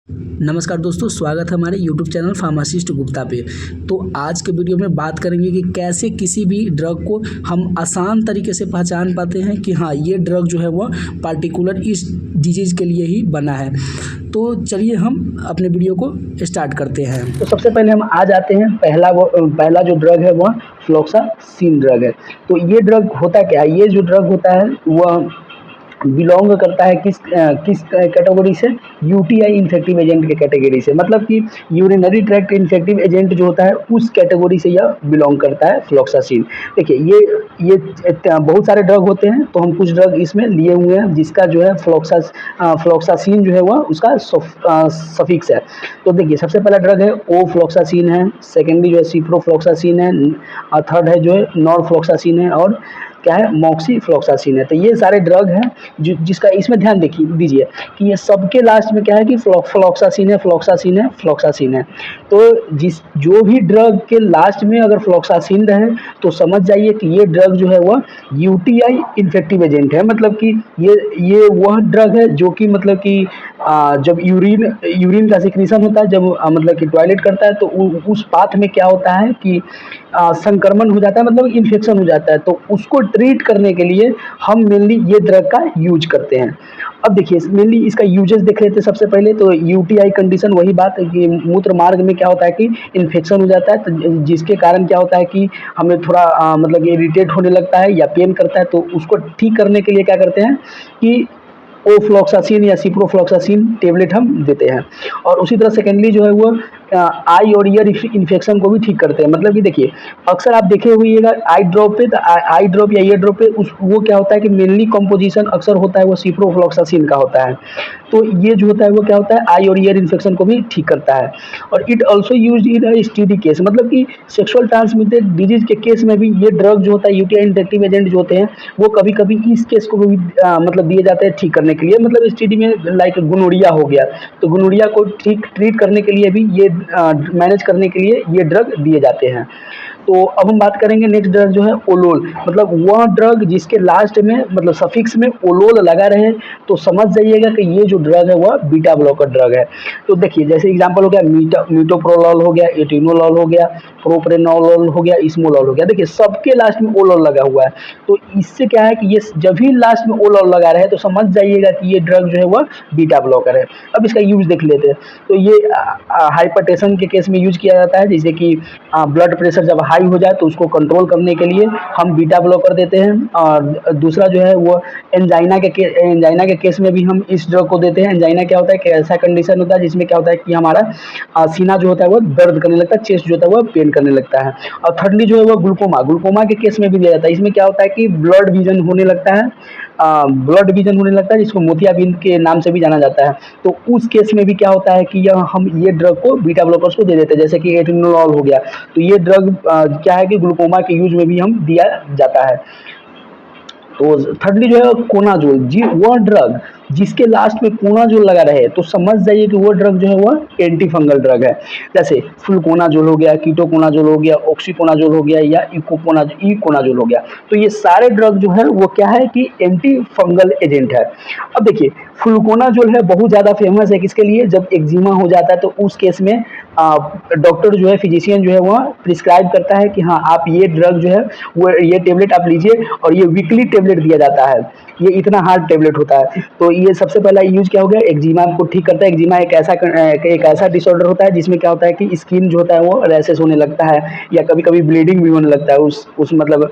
नमस्कार दोस्तों, स्वागत है हमारे YouTube चैनल फार्मासिस्ट गुप्ता पे। तो आज के वीडियो में बात करेंगे कि कैसे किसी भी ड्रग को हम आसान तरीके से पहचान पाते हैं कि हाँ, ये ड्रग जो है वह पार्टिकुलर इस डिजीज़ के लिए ही बना है। तो चलिए हम अपने वीडियो को स्टार्ट करते हैं। तो सबसे पहले हम आ जाते हैं, पहला जो ड्रग है वह फ्लोक्सासिन ड्रग है। तो ये ड्रग होता क्या है? ये जो ड्रग होता है वह बिलोंग करता है किस कैटेगरी से? यूटीआई इन्फेक्टिव एजेंट के कैटेगरी से, मतलब कि यूरिनरी ट्रैक्ट इन्फेक्टिव एजेंट जो होता है उस कैटेगरी से यह बिलोंग करता है फ्लोक्सासिन। देखिए ये बहुत सारे ड्रग होते हैं, तो हम कुछ ड्रग इसमें लिए हुए हैं जिसका जो है फ्लोक्सासिन जो है वह उसका सफिक्स है। तो देखिए, सबसे पहला ड्रग है ओ फ्लोक्सासिन है, सेकेंडली जो है सिप्रोफ्लोक्सासिन है, थर्ड है जो है नॉरफ्लोक्सासिन है, और क्या है, मॉक्सीफ्लोक्सासिन है। तो ये सारे ड्रग हैं जिसका इसमें ध्यान दीजिए कि ये सबके लास्ट में क्या है कि फ्लोक्सासिन है, फ्लोक्सासिन है, फ्लोक्सासिन है। तो जो भी ड्रग के लास्ट में अगर फ्लोक्सासिन रहे तो समझ जाइए कि ये ड्रग जो है वह यूटीआई इन्फेक्टिव एजेंट है। मतलब कि ये वह ड्रग है जो कि मतलब कि जब यूरिन का सिक्रीशन होता है, जब मतलब कि टॉयलेट करता है, तो उस पाथ में क्या होता है कि संक्रमण हो जाता है, मतलब इन्फेक्शन हो जाता है। तो उसको ट्रीट करने के लिए हम मेनली ये ड्रग का यूज करते हैं। अब देखिए, मेनली इसका यूजेस देख लेते हैं। सबसे पहले तो यूटीआई कंडीशन, वही बात है कि मूत्र मार्ग में क्या होता है कि इन्फेक्शन हो जाता है, तो जिसके कारण क्या होता है कि हमें थोड़ा मतलब इरिटेट होने लगता है या पेन करता है। तो उसको ठीक करने के लिए क्या करते हैं कि ओफ्लॉक्सासिन या सिप्रोफ्लॉक्सासिन टेबलेट हम देते हैं। और उसी तरह सेकेंडली जो है वो आई और ईयर इन्फेक्शन को भी ठीक करते हैं। मतलब कि देखिए, अक्सर आप देखे होइएगा आई ड्रॉप पे, तो आई ड्रॉप या ईयर ड्रॉप पे वो क्या होता है कि मेनली कंपोजिशन अक्सर होता है वो सिप्रोफ्लॉक्सासिन का होता है। तो ये जो होता है वो क्या होता है, आई और ईयर इन्फेक्शन को भी ठीक करता है। और it also use in STD case, मतलब कि सेक्सुअल ट्रांसमिटेड डिजीज के केस में भी ये ड्रग जो होता है, यूटीआई इन्फेक्टिव एजेंट जो होते हैं, वो कभी कभी इस केस को भी मतलब दिए जाते हैं ठीक करने के लिए। मतलब एसटीडी में लाइक गुनोरिया हो गया, तो गुनोरिया को ट्रीट करने के लिए भी ये मैनेज करने के लिए ये ड्रग दिए जाते हैं। तो अब हम बात करेंगे नेक्स्ट ड्रग जो है ओलोल, मतलब वह ड्रग जिसके लास्ट में मतलब सफिक्स में ओलोल लगा रहे, तो समझ जाइएगा कि ये जो ड्रग है वह बीटा ब्लॉकर ड्रग है। तो देखिए, जैसे एग्जांपल हो गया मीटोप्रोलोल हो गया, एटिनोलोल हो गया, प्रोप्रेनोलोल हो गया, इस्मोलोल हो गया। देखिए, सबके लास्ट में ओलोल लगा हुआ है। तो इससे क्या है कि ये जब भी लास्ट में ओलोल लगा रहे तो समझ जाइएगा कि ये ड्रग जो है वह बीटा ब्लॉकर है। अब इसका यूज देख लेते हैं। तो ये हाइपरटेंशन के केस में यूज किया जाता है, जैसे कि ब्लड प्रेशर जब हाई हो जाए तो उसको कंट्रोल करने के लिए हम बीटा ब्लॉकर देते हैं। और दूसरा जो है वो एंजाइना के केस में भी हम इस ड्रग को देते हैं। एंजाइना क्या होता है कि ऐसा कंडीशन होता है जिसमें क्या होता है कि हमारा सीना जो होता है वो दर्द करने लगता है, चेस्ट जो होता है वो पेन करने लगता है। और थर्डली जो है वो ग्लूकोमा के केस में भी दिया जाता है। इसमें क्या होता है कि ब्लड विजन होने लगता है, जिसको मोतियाबिंद के नाम से भी जाना जाता है। तो उस केस में भी क्या होता है कि हम ये ड्रग को बीटा ब्लॉकर्स को दे देते हैं, जैसे कि एटिनोलोल हो गया। तो ये ड्रग क्या है कि ग्लूकोमा के यूज में भी हम दिया जाता है। तो थर्डली जो है कोनाजोल, जी वह ड्रग जिसके लास्ट में कोनाजोल लगा रहे, तो समझ जाइए कि वो ड्रग जो है वह एंटी फंगल ड्रग है। जैसे फ्लूकोनाजोल हो गया, कीटोकोनाजोल हो गया, ऑक्सीकोनाजोल हो गया, या इकोनाजोल हो गया। तो ये सारे ड्रग जो है वो क्या है कि एंटी फंगल एजेंट है। अब देखिए, फ्लूकोनाजोल है बहुत ज़्यादा फेमस है किसके लिए, जब एक्जिमा हो जाता है तो उस केस में डॉक्टर जो है, फिजिशियन जो है वह प्रिस्क्राइब करता है कि हाँ, आप ये ड्रग जो है वो ये टेबलेट आप लीजिए, और ये वीकली टेबलेट दिया जाता है। ये इतना हार्ड टेबलेट होता है। तो ये सबसे पहला यूज क्या हो गया, एक्जिमा को ठीक करता है। एक्जिमा एक ऐसा डिसऑर्डर होता है जिसमें क्या होता है कि स्किन जो होता है वो रैशेस होने लगता है, या कभी कभी ब्लीडिंग भी होने लगता है उस मतलब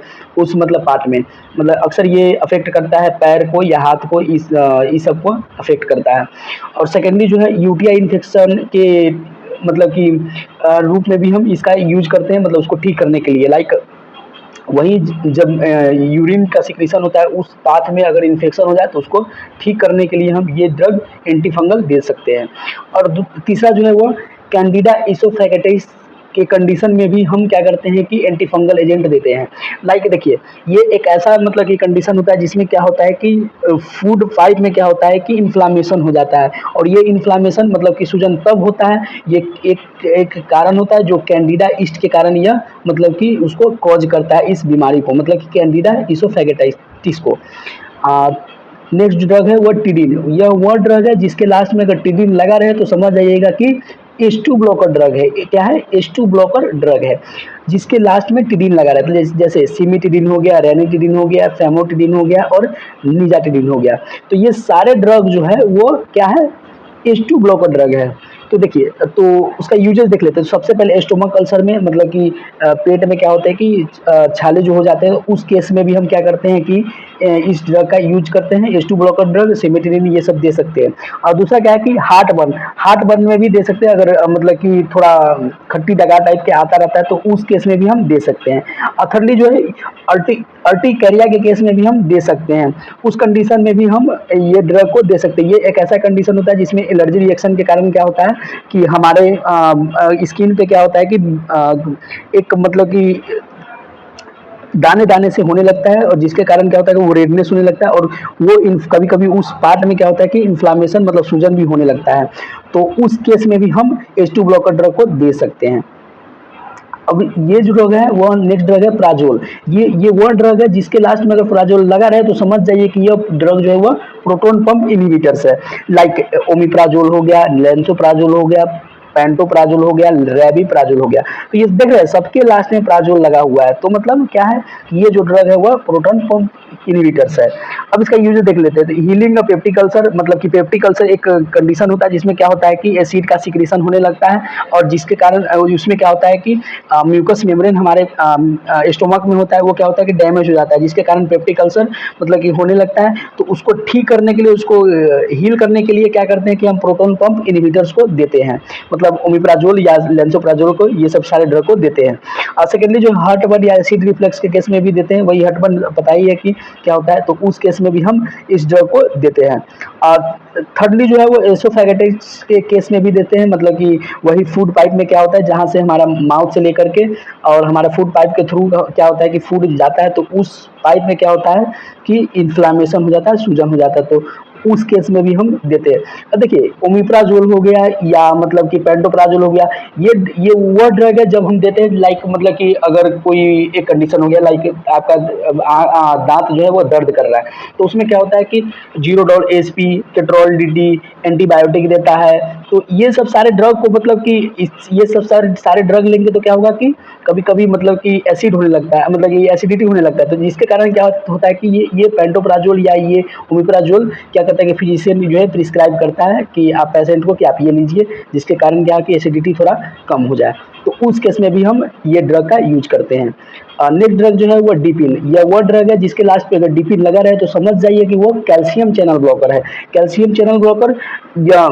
पार्ट में। मतलब अक्सर ये अफेक्ट करता है पैर को या हाथ को, इस सब को अफेक्ट करता है। और सेकेंडली जो है यूटीआई इन्फेक्शन के मतलब कि रूप में भी हम इसका यूज करते हैं, मतलब उसको ठीक करने के लिए। लाइक वही जब यूरिन का सिक्रीशन होता है उस पाथ में अगर इन्फेक्शन हो जाए तो उसको ठीक करने के लिए हम ये ड्रग एंटी फंगल दे सकते हैं। और तीसरा जो है वो कैंडिडा इसोफेगेटिस के कंडीशन में भी हम क्या करते हैं कि एंटी फंगल एजेंट देते हैं। लाइक देखिए, ये एक ऐसा मतलब कि कंडीशन होता है जिसमें क्या होता है कि फूड पाइप में क्या होता है कि इन्फ्लामेशन हो जाता है। और ये इन्फ्लामेशन मतलब कि सूजन तब होता है, ये एक कारण होता है जो कैंडिडा ईस्ट के कारण यह मतलब कि उसको कॉज करता है इस बीमारी को, मतलब कि कैंडिडा इसोफेगेटाइटिस को। नेक्स्ट ड्रग है वो टिडिन। यह वह ड्रग है जिसके लास्ट में अगर टिडिन लगा रहे तो समझ जाइएगा कि H2 ब्लॉकर ड्रग है। क्या है? H2 ब्लॉकर ड्रग है जिसके लास्ट में टिडिन लगा रहा है। तो जैसे सिमिटिडिन हो गया, रेनिटिडिन हो गया, फेमोटिडिन हो गया और निजाटिडिन हो गया। तो ये सारे ड्रग जो है वो क्या है? H2 ब्लॉकर ड्रग है। तो देखिए, तो उसका यूजेस देख लेते हैं। तो सबसे पहले स्टोमक अल्सर में, मतलब कि पेट में क्या होता है कि छाले जो हो जाते हैं, उस केस में भी हम क्या करते हैं कि इस ड्रग का यूज करते हैं। H2 ब्लॉकर ड्रग, सिमिट्रिन, ये सब दे सकते हैं। और दूसरा क्या है कि हार्ट बर्न में भी दे सकते हैं। अगर मतलब कि थोड़ा खट्टी दगा टाइप के आता रहता है तो उस केस में भी हम दे सकते हैं। और thirdly जो है अर्टिकेरिया के केस में भी हम दे सकते हैं। उस कंडीशन में भी हम ये ड्रग को दे सकते हैं। ये एक ऐसा कंडीशन होता है जिसमें एलर्जी रिएक्शन के कारण क्या होता है कि हमारे स्किन पे क्या होता है कि एक मतलब कि दाने दाने से होने लगता है, और जिसके कारण क्या होता है कि वो रेडनेस होने लगता है, और वो कभी कभी उस पार्ट में क्या होता है कि इन्फ्लामेशन मतलब सूजन भी होने लगता है। तो उस केस में भी हम H2 ब्लॉकर ड्रग को दे सकते हैं। अब ये जो ड्रग है वो नेक्स्ट ड्रग है प्राजोल। ये वो ड्रग है जिसके लास्ट में अगर प्राजोल लगा रहे तो समझ जाइए कि यह ड्रग जो है वो प्रोटोन पंप इनहिबिटर्स है। लाइक ओमिप्राजोल हो गया, लेंसोप्राजोल हो गया, पेंटोप्राजोल हो गया, रेबिप्राजोल हो गया। तो ये देख रहे हैं सबके लास्ट में प्राजोल लगा हुआ है। तो मतलब क्या है कि ये जो ड्रग है वो प्रोटोन पंप इनहिबिटर्स है। अब इसका यूज देख लेते हैं। तो हीलिंग ऑफ पेप्टिक अल्सर, मतलब कि पेप्टिक अल्सर एक कंडीशन होता है जिसमें क्या होता है कि एसिड का सिक्रेशन होने लगता है, और जिसके कारण उसमें क्या होता है कि म्यूकस मेम्ब्रेन हमारे स्टोमक में होता है, वो क्या होता है कि डैमेज हो जाता है, जिसके कारण पेप्टिक अल्सर मतलब कि होने लगता है। तो उसको ठीक करने के लिए, उसको हील करने के लिए क्या करते हैं कि हम प्रोटोन पंप इनहिबिटर्स को देते हैं, मतलब ओमिप्राजोल या लेंसोप्राजोल को, ये सब सारे ड्रग को देते हैं। और सेकेंडली जो हार्ट बर्न या एसिड रिफ्लक्स के केस में भी देते हैं। वही हार्ट बर्न पता ही है कि क्या होता है, तो उस केस में भी हम इस ड्रग को देते हैं। और थर्डली जो है वो एसोफेगेटिस के केस में भी देते हैं, मतलब कि वही फूड पाइप में क्या होता है, जहाँ से हमारा माउथ से लेकर के और हमारा फूड पाइप के थ्रू क्या होता है कि फूड जाता है, तो उस पाइप में क्या होता है कि इन्फ्लामेशन हो जाता है, सूजन हो जाता है, तो उस केस में भी हम देते हैं। अब देखिए, ओमिप्राजोल हो गया या मतलब कि पेंटोप्राजोल हो गया, ये वो ड्रग है जब हम देते हैं, लाइक मतलब कि अगर कोई एक कंडीशन हो गया, लाइक आपका दांत जो है वो दर्द कर रहा है, तो उसमें क्या होता है कि जीरोडॉल एसपी, केट्रोल डीटी, एंटीबायोटिक देता है। तो ये सब सारे ड्रग को मतलब कि ये सब सारे ड्रग लेंगे तो क्या होगा कि कभी कभी मतलब कि एसिड होने लगता है, मतलब कि एसिडिटी होने लगता है। तो जिसके कारण क्या होता है कि ये पेंटोप्राजोल या ये ओमिप्राजोल क्या करता है कि फिजिशियन जो है प्रिस्क्राइब करता है कि आप पेशेंट को कि आप ये लीजिए, जिसके कारण क्या है कि एसिडिटी थोड़ा कम हो जाए। तो उस केस में भी हम ये ड्रग का यूज करते हैं। नेक्स्ट ड्रग जो है वो डिपिन। यह वो ड्रग है जिसके लास्ट पे अगर डिपिन लगा रहे तो समझ जाइए कि वो कैल्शियम चैनल ब्लॉकर है। कैल्शियम चैनल ब्लॉकर या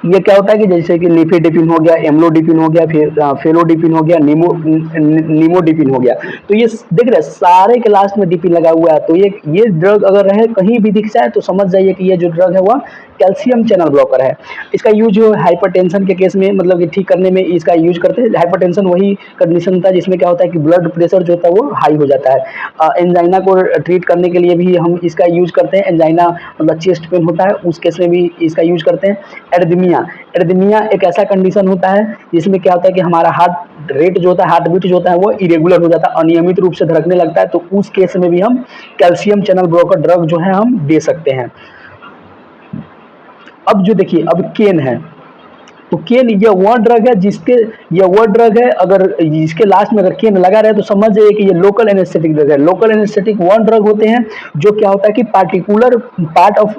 ये क्या होता है कि जैसे कि नीफेडिपिन हो गया, एम्लोडिपिन हो गया, फिर फेलोडिपिन हो गया, नीमोडिपिन हो गया। तो ये देख रहे हैं सारे के लास्ट में डिपिन लगा हुआ है। तो ये ड्रग अगर रहे कहीं भी दिख जाए तो समझ जाइए कि ये जो ड्रग है वह कैल्शियम चैनल ब्लॉकर है। इसका यूज हाइपरटेंशन के केस में मतलब कि ठीक करने में इसका यूज करते हैं। हाइपरटेंशन वही कंडीशन होता है जिसमें क्या होता है कि ब्लड प्रेशर जो होता है वो हाई हो जाता है। एंजाइना को ट्रीट करने के लिए भी हम इसका यूज करते हैं। एंजाइना मतलब चेस्ट पेन होता है, उस केस में भी इसका यूज करते हैं। एरिथमिया एक ऐसा कंडीशन होता है जिसमें क्या होता है कि हमारा हार्ट रेट जो होता है, हार्ट बीट जो होता है वो इरेगुलर हो जाता है, अनियमित रूप से धड़कने लगता है। तो उस केस में भी हम कैल्शियम चैनल ब्लॉकर ड्रग जो है हम दे सकते हैं। अब जो देखिए, अब केन है, तो केन ये वो ड्रग है अगर जिसके लास्ट में अगर केन लगा रहे तो समझ जाइए कि ये लोकल एनेस्थेटिक ड्रग है। लोकल एनेस्थेटिक वो ड्रग होते हैं जो क्या होता है कि पार्टिकुलर पार्ट ऑफ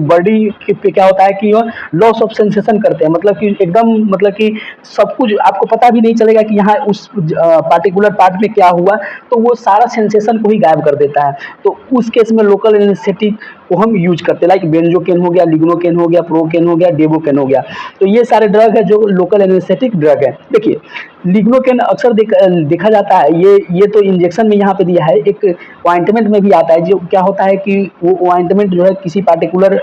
बॉडी पे क्या होता है कि लॉस ऑफ सेंसेशन करते हैं, मतलब कि एकदम मतलब कि सब कुछ आपको पता भी नहीं चलेगा कि यहाँ उस पार्टिकुलर पार्ट में क्या हुआ, तो वो सारा सेंसेशन को ही गायब कर देता है। तो उस केस में लोकल एनेस्थेटिक को हम यूज करते हैं, लाइक बेंजोकेन हो गया, लिग्नोकेन हो गया, प्रोकेन हो गया, डेबोकेन हो गया। तो ये सारे ड्रग है जो लोकल एनेस्थेटिक ड्रग है। देखिए, लिग्नोकेन अक्सर देखा जाता है, ये तो इंजेक्शन में यहाँ पे दिया है, एक ऑइंटमेंट में भी आता है। जो क्या होता है कि वो ऑइंटमेंट जो है किसी पार्टिकुलर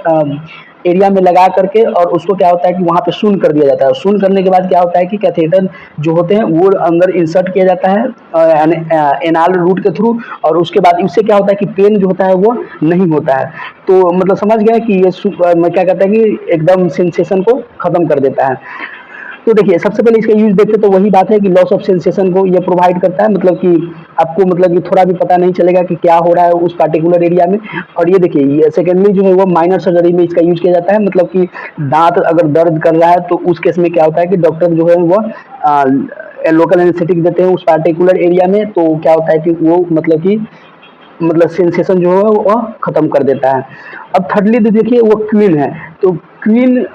एरिया में लगा करके और उसको क्या होता है कि वहाँ पे शून कर दिया जाता है। शून करने के बाद क्या होता है कि कैथेटर जो होते हैं वो अंदर इंसर्ट किया जाता है एनाल रूट के थ्रू, और उसके बाद उससे क्या होता है कि पेन जो होता है वो नहीं होता है। तो मतलब समझ गए कि ये मैं क्या कहता है कि एकदम सेंसेशन को ख़त्म कर देता है। तो देखिए सबसे पहले इसका यूज देखते तो वही बात है कि लॉस ऑफ सेंसेशन को ये प्रोवाइड करता है, मतलब कि आपको मतलब कि थोड़ा भी पता नहीं चलेगा कि क्या हो रहा है उस पार्टिकुलर एरिया में। और ये देखिए ये सेकेंडली जो है वो माइनर सर्जरी में इसका यूज किया जाता है, मतलब कि दांत अगर दर्द कर रहा है तो उस केस में क्या होता है कि डॉक्टर जो है वो लोकल एनेस्थेटिक देते हैं उस पार्टिकुलर एरिया में, तो क्या होता है कि वो मतलब सेंसेशन जो है वो खत्म कर देता है। अब थर्डली तो देखिए वो क्वीन है, तो क्वीन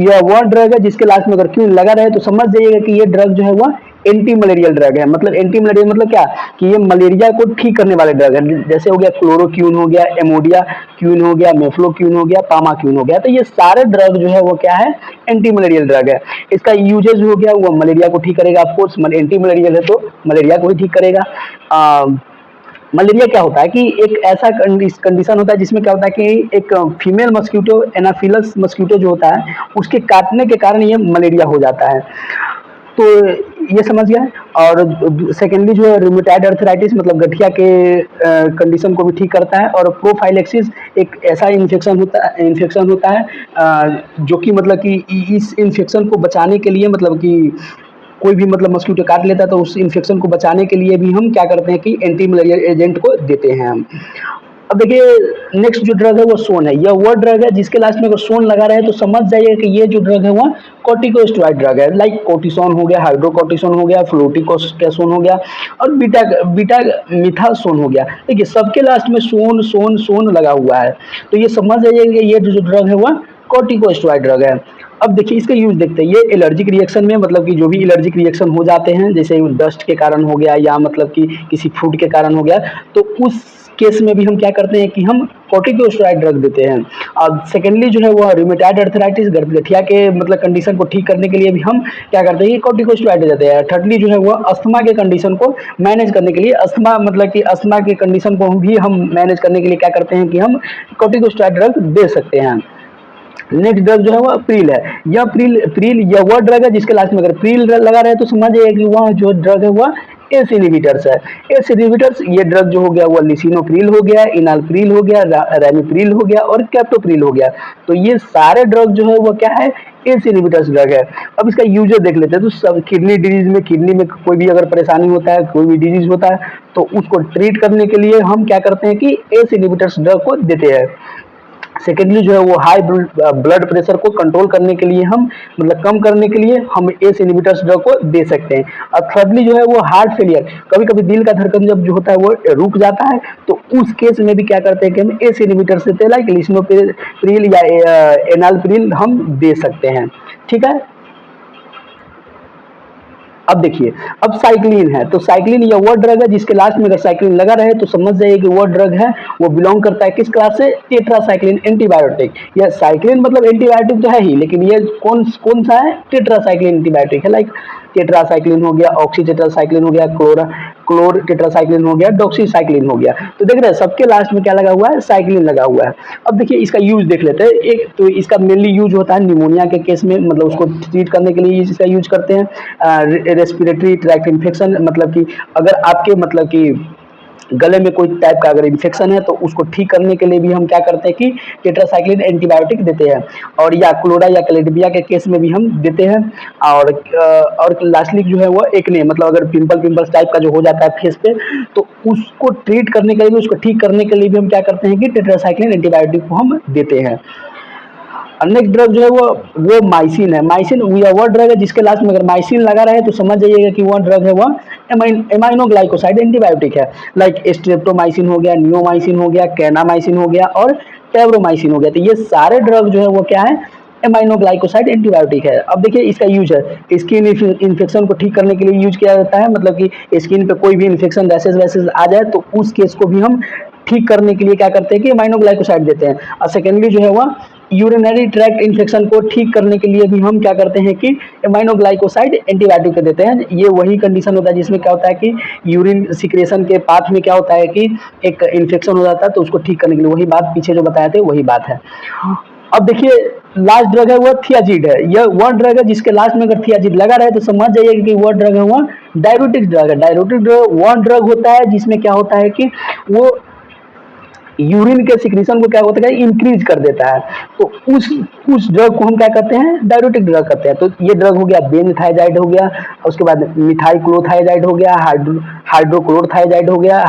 यह वह ड्रग है जिसके लास्ट में अगर क्वीन लगा रहे तो समझ जाइएगा कि ये ड्रग जो है वह एंटी मलेरियल ड्रग है। मतलब एंटी मलेरियल मतलब क्या कि ये मलेरिया को ठीक करने वाले ड्रग है। जैसे हो गया क्लोरोक्वीन हो गया, एमोडिया क्वीन हो गया, मेफ्लोक्वीन हो गया, पामाक्वीन हो गया, तो ये सारे ड्रग जो है वो क्या है, एंटी मलेरियल ड्रग है। इसका यूजेज हो गया वो मलेरिया को ठीक करेगा, ऑफकोर्स एंटी मलेरियल है तो मलेरिया को ही ठीक करेगा। मलेरिया क्या होता है कि एक ऐसा कंडीशन होता है जिसमें क्या होता है कि एक फीमेल मस्क्यूटो एनाफिलस मस्क्यूटो जो होता है उसके काटने के कारण ये मलेरिया हो जाता है। तो ये समझ गया। और सेकेंडली जो है रूमेटॉइड अर्थराइटिस मतलब गठिया के कंडीशन को भी ठीक करता है। और प्रोफाइलेक्सिस एक ऐसा इन्फेक्शन होता है जो कि मतलब कि इस इन्फेक्शन को बचाने के लिए, मतलब कि कोई भी मतलब मस्क्यूटो काट लेता है तो उस इन्फेक्शन को बचाने के लिए भी हम क्या करते हैं कि एंटी मलेरियल एजेंट को देते हैं हम। अब देखिए नेक्स्ट जो ड्रग है वो सोन है। यह वो ड्रग है जिसके लास्ट में अगर सोन लगा रहे तो समझ जाइए कि ये जो ड्रग है वो कॉर्टिकोस्टेरॉइड ड्रग है। लाइक कोर्टिसोन हो गया, हाइड्रोकोर्टिसोन हो गया, फ्लोटिकोस्टेसोन हो गया और बीटा बीटा मिथासोन हो गया। देखिए सबके लास्ट में सोन सोन सोन लगा हुआ है, तो ये समझ जाइए कि ये जो ड्रग है वह कॉर्टिकोस्टेरॉइड ड्रग है। अब देखिए इसका यूज देखते हैं। ये एलर्जिक रिएक्शन में, मतलब कि जो भी एलर्जिक रिएक्शन हो जाते हैं जैसे डस्ट के कारण हो गया या मतलब कि किसी फूड के कारण हो गया, तो उस केस में भी हम क्या करते हैं कि हम कॉर्टिकोस्टेरॉइड ड्रग देते हैं। और सेकेंडली जो है वो रूमेटॉइड अर्थराइटिस गठिया के मतलब कंडीशन को ठीक करने के लिए भी हम क्या करते हैं कि कॉर्टिकोस्टेरॉइड देते हैं। थर्डली जो है वो अस्थमा के कंडीशन को मैनेज करने के लिए, अस्थमा मतलब कि अस्थमा के कंडीशन को भी हम मैनेज करने के लिए क्या करते हैं कि हम कॉर्टिकोस्टेरॉइड ड्रग दे सकते हैं। नेक्स्ट ड्रग जो है वो प्रील है। यह प्रील यह वह ड्रग है जिसके लास्ट में अगर प्रील लगा रहे तो समझ जाइए कि वह जो ड्रग है वह एस इनहिबिटर्स है। एस इनहिबिटर्स ये ड्रग जो हो गया वो लिसिनोप्रिल हो गया, इनालप्रिल हो गया, रैमिप्रिल हो गया और कैप्टोप्रिल हो गया। तो ये सारे ड्रग जो है वो क्या है, एस इनहिबिटर्स ड्रग है। अब इसका यूजर देख लेते हैं। तो सब किडनी डिजीज में, किडनी में कोई भी अगर परेशानी होता है, कोई भी डिजीज होता है तो उसको ट्रीट करने के लिए हम क्या करते हैं कि एस इनहिबिटर्स ड्रग को देते हैं। सेकेंडली जो है वो हाई ब्लड प्रेशर को कंट्रोल करने के लिए हम मतलब कम करने के लिए हम एस इनहिबिटर्स ड्रग को दे सकते हैं। और थर्डली जो है वो हार्ट फेलियर, कभी कभी दिल का धड़कन जब जो होता है वो रुक जाता है तो उस केस में भी क्या करते हैं कि हम एस इनहिबिटर्स देते हैं, लाइक लिसिनोप्रिल या एनालप्रिल हम दे सकते हैं। ठीक है। अब देखिए अब साइक्लिन है। तो साइक्लिन या वो ड्रग है जिसके लास्ट में अगर साइक्लिन लगा रहे तो समझ जाइए कि वो ड्रग है वो बिलोंग करता है किस क्लास से, टेट्रासाइक्लिन एंटीबायोटिक। या साइक्लिन मतलब एंटीबायोटिक तो है ही, लेकिन ये कौन कौन सा है, टेट्रासाइक्लिन एंटीबायोटिक है। लाइक टेट्रासाइक्लिन हो गया, ऑक्सी टेट्रासाइक्लिन हो गया, क्लोर टेट्रासाइक्लिन हो गया, डॉक्सीसाइक्लिन हो गया। तो देख रहे हैं सबके लास्ट में क्या लगा हुआ है, साइक्लिन लगा हुआ है। अब देखिए इसका यूज देख लेते हैं। एक तो इसका मेनली यूज होता है निमोनिया के केस में, मतलब उसको ट्रीट करने के लिए इसका यूज करते हैं। रेस्पिरेटरी ट्रैक्ट इन्फेक्शन, मतलब कि अगर आपके मतलब कि गले में कोई टाइप का अगर इन्फेक्शन है तो उसको ठीक करने के लिए भी हम क्या करते हैं कि टेट्रासाइक्लिन एंटीबायोटिक देते हैं। और या क्लोरा या क्लेडमिया के केस में भी हम देते हैं। और लास्टली जो है वो एकने, मतलब अगर पिंपल्स टाइप का जो हो जाता है फेस पे तो उसको ट्रीट करने के लिए भी, उसको ठीक करने के लिए भी हम क्या करते हैं कि टेट्रासाइक्लिन एंटीबायोटिक को हम देते हैं। नेक्स्ट ड्रग जो है वो माइसिन है। माइसिन वह ड्रग है जिसके लास्ट में अगर माइसिन लगा रहे तो समझ जाइएगा कि वह ड्रग है वह एमाइनोग्लाइकोसाइड एंटीबायोटिक है। लाइक स्ट्रेप्टोमाइसिन हो गया, नियोमाइसिन हो गया, कैनामाइसिन हो गया और टेब्रोमाइसिन हो गया। तो ये सारे ड्रग जो है वो क्या है, एमाइनोग्लाइकोसाइड एंटीबायोटिक है। अब देखिए इसका यूज है स्किन इन्फेक्शन को ठीक करने के लिए यूज किया जाता है, मतलब कि स्किन पे कोई भी इन्फेक्शन रैसेस वैसेस आ जाए तो उस केस को भी हम ठीक करने के लिए क्या करते हैं कि एमाइनोग्लाइकोसाइड देते हैं। और सेकेंडली जो है वह यूरिनरी ट्रैक्ट इन्फेक्शन को ठीक करने के लिए भी हम क्या करते हैं कि एमाइनोग्लाइकोसाइड एंटीबायोटिक को देते हैं। ये वही कंडीशन होता है जिसमें क्या होता है कि यूरिन सिक्रेशन के पाथ में क्या होता है कि एक इन्फेक्शन हो जाता है, तो उसको ठीक करने के लिए वही बात पीछे जो बताए थे वही बात है। अब देखिए लास्ट ड्रग है वह थियाजिड है। यह वह ड्रग है जिसके लास्ट में अगर थियाजिड लगा रहे तो समझ जाइए कि वह ड्रग है वह डायबिटिक ड्रग है। डायबिटिक ड्रग वह ड्रग होता है जिसमें क्या होता है कि वो यूरिन के सिक्रीशन को क्या होता है, इंक्रीज कर देता है। तो उस ड्रग को हम क्या कहते हैं, डाययूरेटिक ड्रग कहते हैं। तो ये ड्रग हो गया बेंजथाइजाइड हो गया, उसके बाद मिथाइक्लोथाइजाइड हो गया, हाइड्रोक्लोरथाइजाइड हो गया,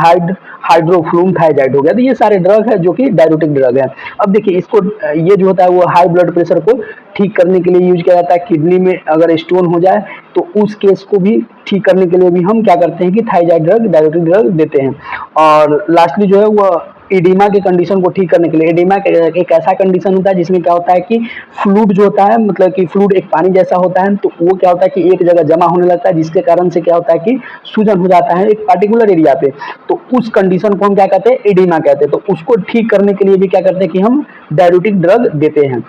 हाइड्रोफ्लूमथाइजाइड हो गया। तो ये सारे ड्रग है जो कि डाययूरेटिक ड्रग है। अब देखिए इसको ये जो होता है वो हाई ब्लड प्रेशर को ठीक करने के लिए यूज किया जाता है। किडनी में अगर स्टोन हो जाए तो उस केस को भी ठीक करने के लिए भी हम क्या करते हैं कि थाइजाइड ड्रग, डाययूरेटिक ड्रग देते हैं। और लास्टली जो है वो एडिमा के कंडीशन को ठीक करने के लिए, एडिमा एक ऐसा कंडीशन होता है जिसमें क्या होता है कि फ्लूइड जो होता है, मतलब कि फ्लूइड एक पानी जैसा होता है, तो वो क्या होता है कि एक जगह जमा होने लगता है, जिसके कारण से क्या होता है कि सूजन हो जाता है एक पार्टिकुलर एरिया पे। तो उस कंडीशन को हम क्या कहते हैं, एडिमा कहते हैं। तो उसको ठीक करने के लिए भी क्या करते हैं कि हम डाययूरेटिक ड्रग देते हैं।